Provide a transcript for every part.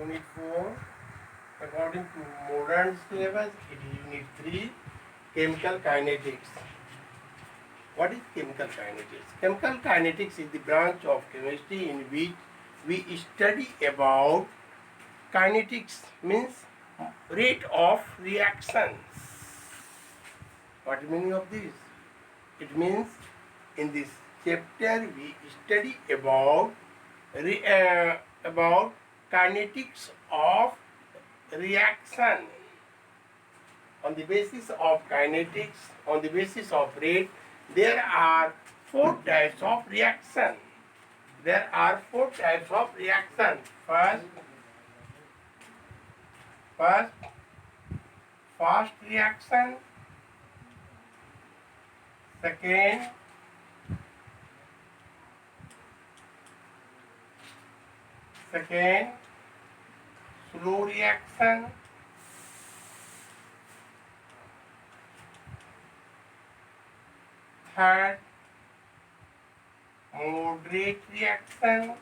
Unit 4. According to modern syllabus, it is Unit 3, Chemical Kinetics. What is chemical kinetics? Chemical kinetics is the branch of chemistry in which we study about kinetics, means rate of reactions. What is the meaning of this? It means in this chapter we study about kinetics of reaction. On the basis of kinetics, on the basis of rate, there are four types of reaction. There are four types of reaction. First, fast reaction. Second, slow reaction. Third, moderate reaction.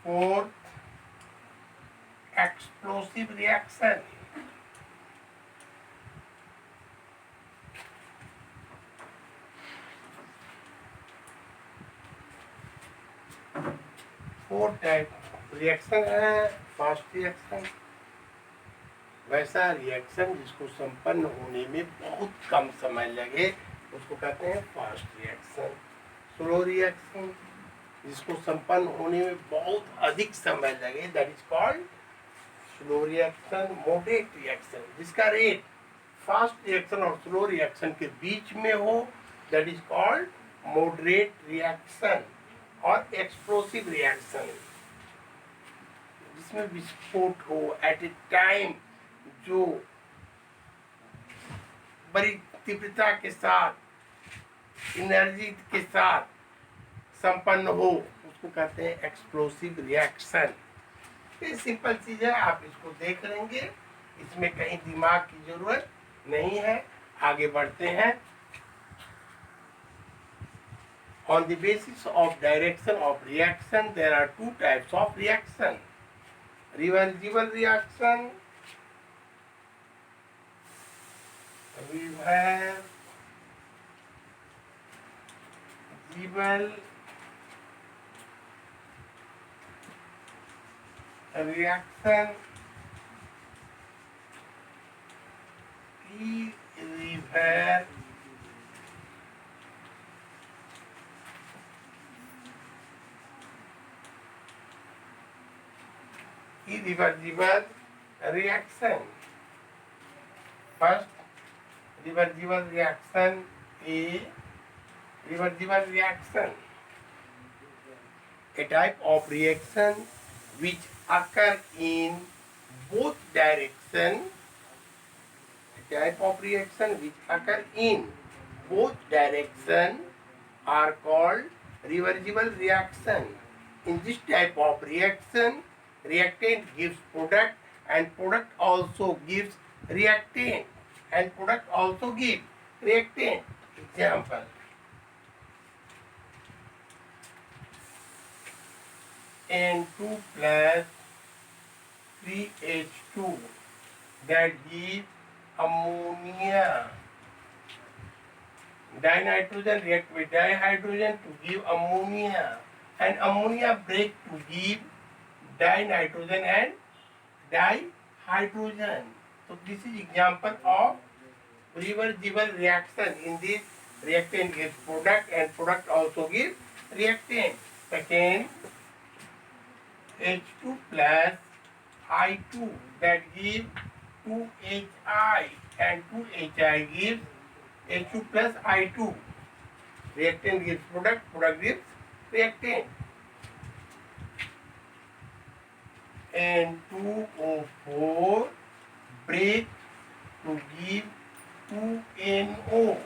Fourth, explosive reaction. Four type reaction है. Fast reaction वैसा reaction जिसको संपन्न होने में बहुत कम समय लगे उसको कहते हैं फास्ट रिएक्शन. स्लो रिएक्शन जिसको संपन्न होने में बहुत अधिक समय लगे that is called slow reaction. Moderate reaction जिसका रेट फास्ट रिएक्शन और स्लो रिएक्शन के बीच में हो that is called moderate reaction. और एक्सप्लोसिव रिएक्शन जिसमें विस्फोट हो एट ए टाइम, जो बड़ी तीव्रता के साथ एनर्जी के साथ संपन्न हो उसको कहते हैं एक्सप्लोसिव रिएक्शन. ये सिंपल चीज है, आप इसको देख लेंगे, इसमें कहीं दिमाग की जरूरत नहीं है. आगे बढ़ते हैं. On the basis of direction of reaction, there are two types of reaction. Reversible reaction, reversible reaction, irreversible reaction. First, reversible reaction is reversible reaction, a type of reaction which occur in both direction. A type of reaction which occur in both direction are called reversible reaction. In this type of reaction, reactant gives product and product also gives reactant and product also gives reactant. Example, N2 plus 3H2 that gives ammonia. Dinitrogen react with dihydrogen to give ammonia, and ammonia break to give dinitrogen and dihydrogen. So this is example of reversible reaction. In this, reactant gives product and product also gives reactant. Second, H2 plus I2 that gives 2HI and 2HI gives H2 plus I2. Reactant gives product, product gives reactant. And 2O4 break to give 2NO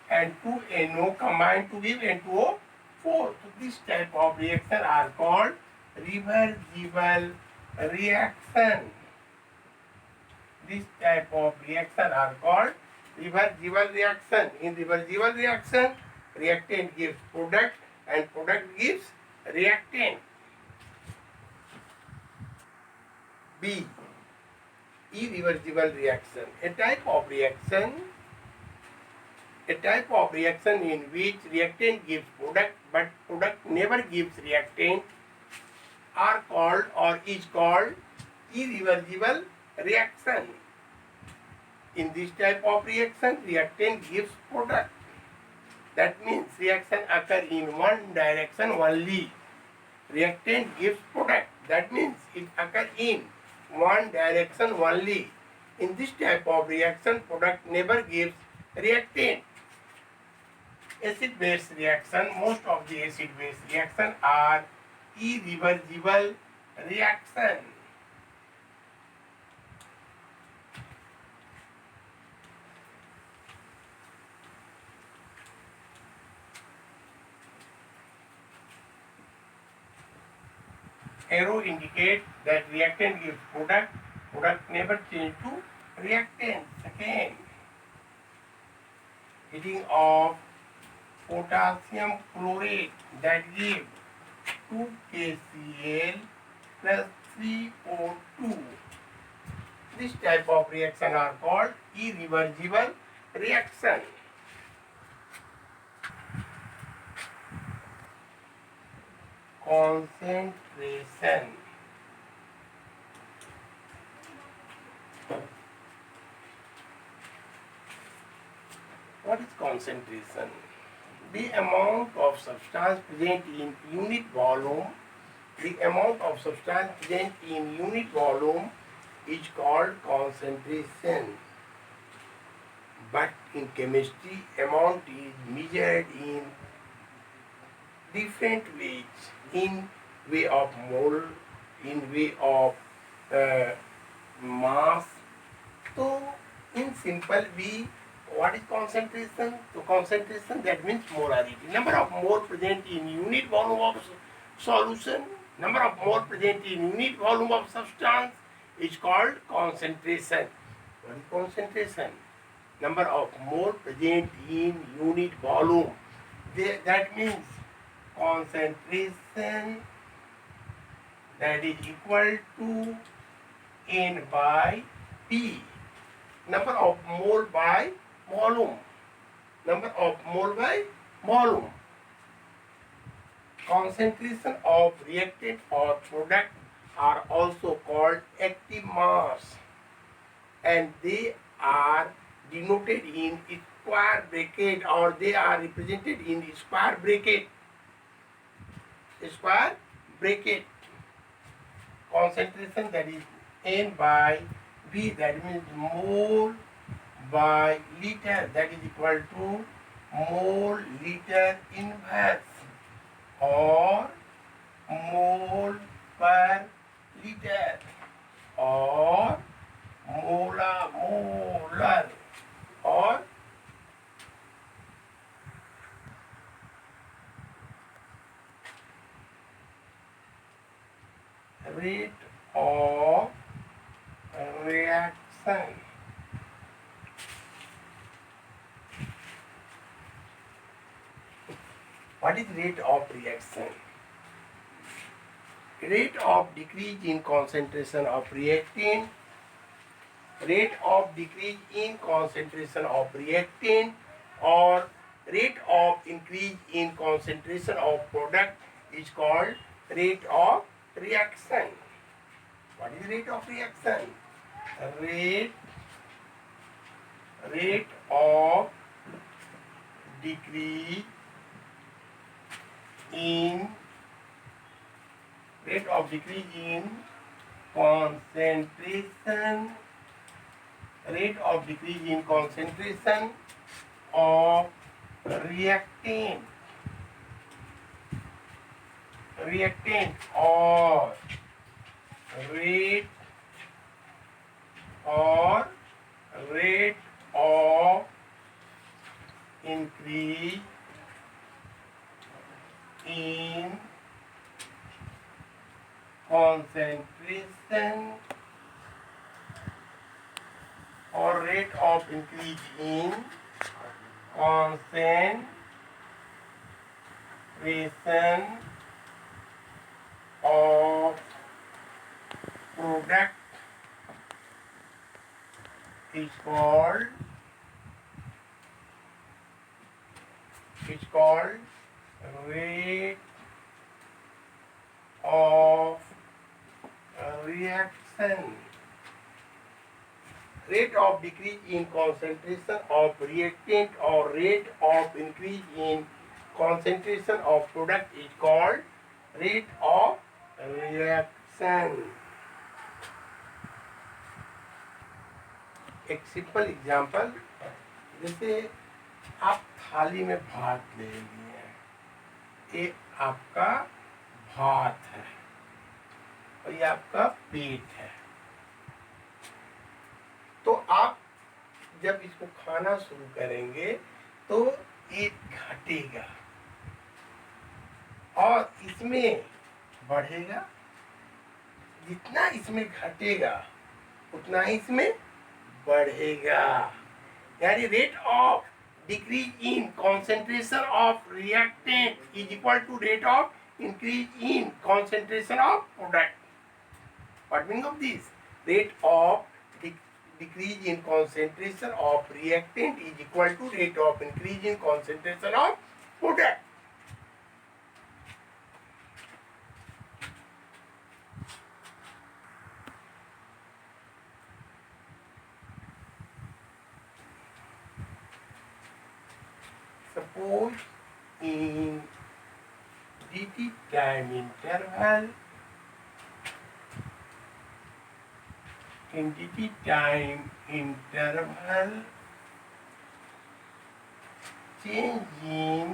and 2NO combine to give N2O4. So this type of reaction are called reversible reaction. This type of reaction are called reversible reaction. In reversible reaction, reactant gives product and product gives reactant. B. Irreversible reaction. A type of reaction in which reactant gives product but product never gives reactant are called or is called irreversible reaction. In this type of reaction, reactant gives product. That means reaction occur in one direction only. Reactant gives product. That means it occurs in one direction only. In this type of reaction, product never gives reactant. Acid-base reaction, most of the acid-base reaction are irreversible reaction. Arrow indicates that reactant gives product, product never change to reactant. Second, heating of potassium chlorate that gives 2 KCl plus 3O2. This type of reaction are called irreversible reaction. Concentration. What is concentration? The amount of substance present in unit volume. The amount of substance present in unit volume is called concentration. But in chemistry, amount is measured in different ways. In way of mole, in way of mass. So, in simple way, what is concentration? So, concentration, that means molarity. Number of mole present in unit volume of solution, number of mole present in unit volume of substance is called concentration. What is concentration? Number of mole present in unit volume. That means concentration, that is equal to N by P. Number of mole by volume. Number of mole by volume. Concentration of reactant or product are also called active mass, and they are denoted in square bracket, or they are represented in square bracket. Square bracket. Concentration, that is N by V, that means mole by liter, that is equal to mole liter inverse or mole per liter or molar or rate of reaction. What is rate of reaction? Rate of decrease in concentration of reactant, rate of decrease in concentration of reactant, or rate of increase in concentration of product is called rate of reaction. What is rate of reaction? Rate of decrease in concentration, rate of decrease in concentration of reactant or rate of increase in concentration or rate of increase in concentration of product is called rate of reaction. Rate of decrease in concentration of reactant or rate of increase in concentration of product is called rate of reaction. एक simple example, जैसे आप थाली में भात ले लिए हैं, ये आपका भात है और ये आपका पेट है। तो आप जब इसको खाना शुरू करेंगे तो ये घटेगा और इसमें बढ़ेगा। जितना इसमें घटेगा उतना ही इसमें बढ़ेगा। यानी rate of decrease in concentration of reactant is equal to rate of increase in concentration of product. What meaning of this? Rate of decrease in concentration of reactant is equal to rate of increase in concentration of product. Suppose in dt time interval, in dt time interval, change in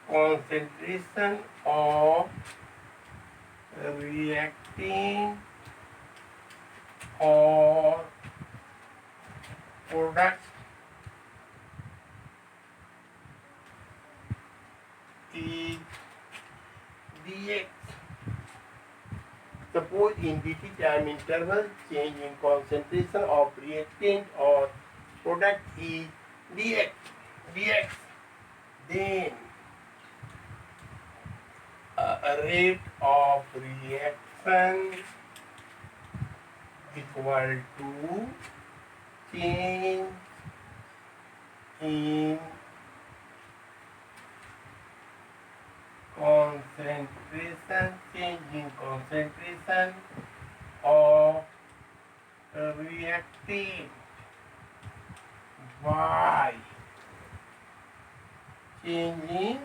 concentration of reactant or product is dx. Suppose in dt time interval change in concentration of reactant or product is dx, then a rate of reaction equal to change in concentration of reactant by changing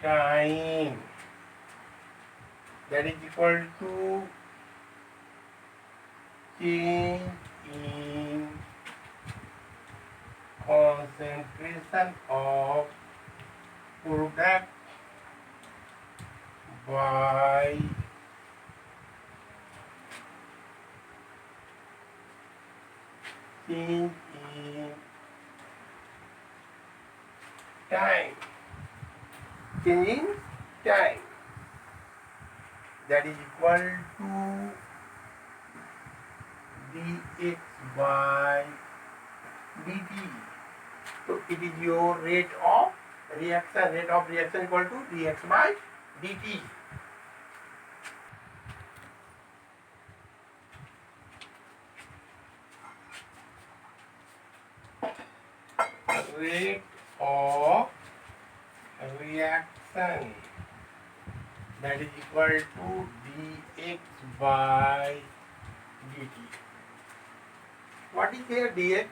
time, that is equal to change in concentration of product by change in time. Changing time, that is equal to dx by dt. So it is your rate of reaction. Rate of reaction equal to dx by dt. Rate of reaction, that is equal to dx by dt. What is here dx?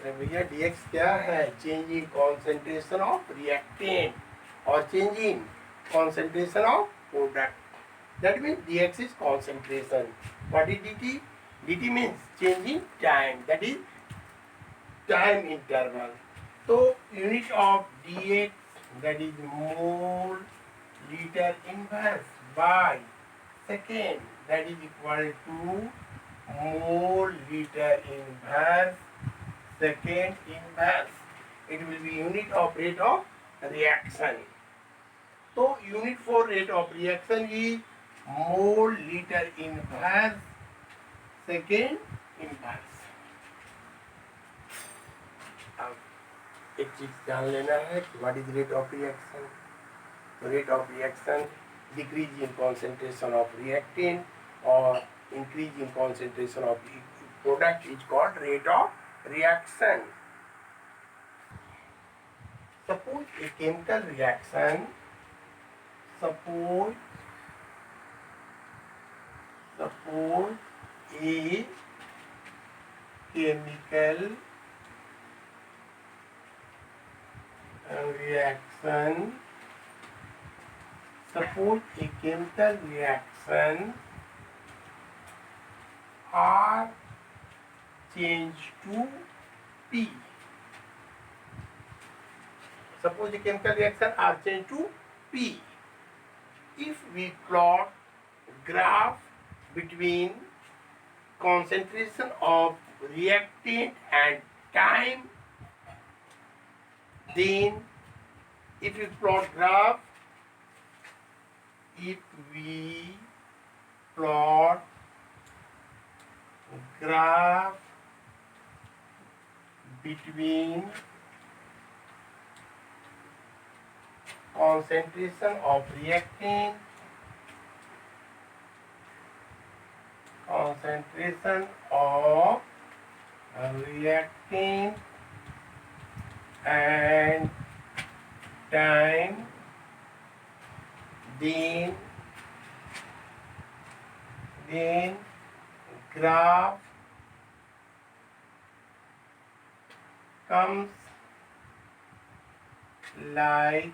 अरे भैया dx क्या है? Change in concentration of reactant और change in concentration of product, that means dx is concentration. What is dt? dt means change in time, that is time interval. तो unit of dx, that is mole litre inverse by second, that is equal to mole litre inverse second inverse. It will be unit of rate of reaction. So unit for rate of reaction is mole liter inverse second inverse. अब एक चीज जान लेना है कि what is rate of reaction. Rate of reaction, decrease in concentration of reactant or increase in concentration of product is called rate of reaction. Suppose a chemical reaction, suppose a chemical reaction, suppose a chemical reaction R change to P. Suppose a chemical reaction R change to P. If we plot graph between concentration of reactant and time, then if we plot graph between concentration of reactant and time, then graph comes like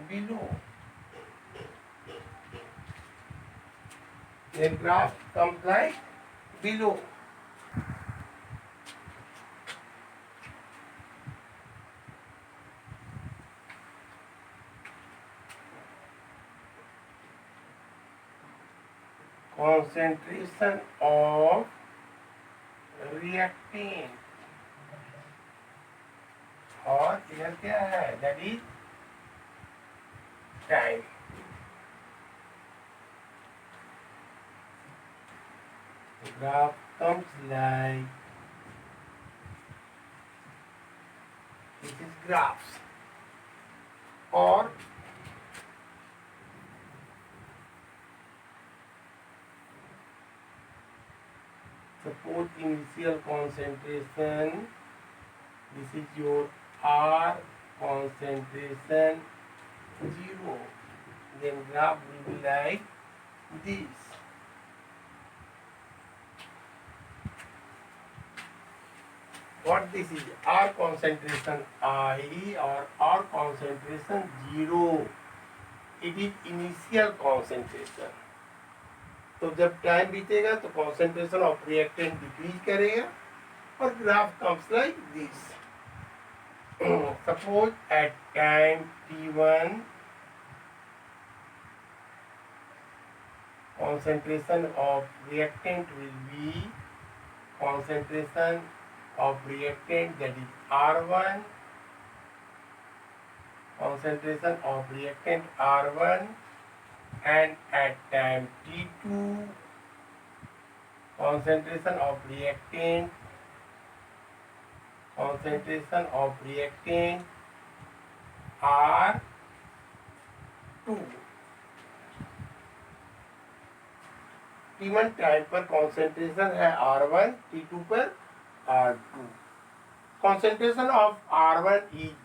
below. The graph comes like below. Concentration of reactant और इधर क्या है, that is time. The graph comes like this is graphs. Or suppose initial concentration, this is your R concentration 0, then graph will be like this. What this is, R concentration I or R concentration 0, it is initial concentration. तो जब time बीतेगा तो concentration of reactant decrease करेगा और graph comes like this. Suppose at time t1 concentration of reactant will be concentration of reactant, that is R1, concentration of reactant R1, and at time t2 concentration of reactant R2. T1 time पर concentration है R1, T2 पर R2. Concentration of R1 is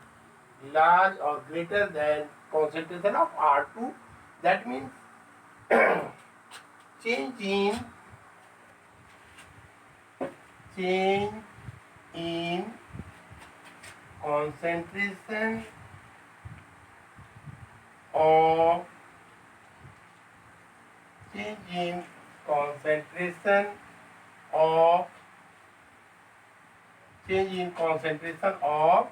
large or greater than concentration of R2. That means change in concentration of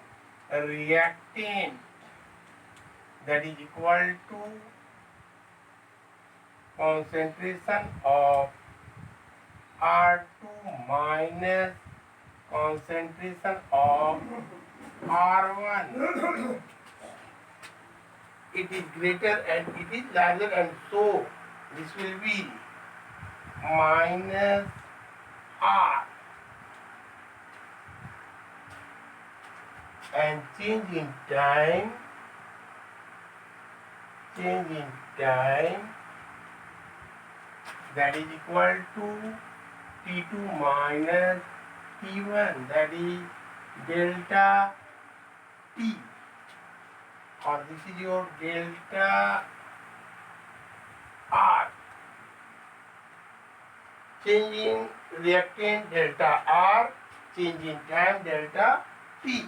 reactant, that is equal to concentration of R2 minus concentration of R1, it is greater and it is larger, and so this will be minus R, and change in time that is equal to T2 minus T1, that is delta T, or this is your delta R. Change in reactant delta R, change in time delta T.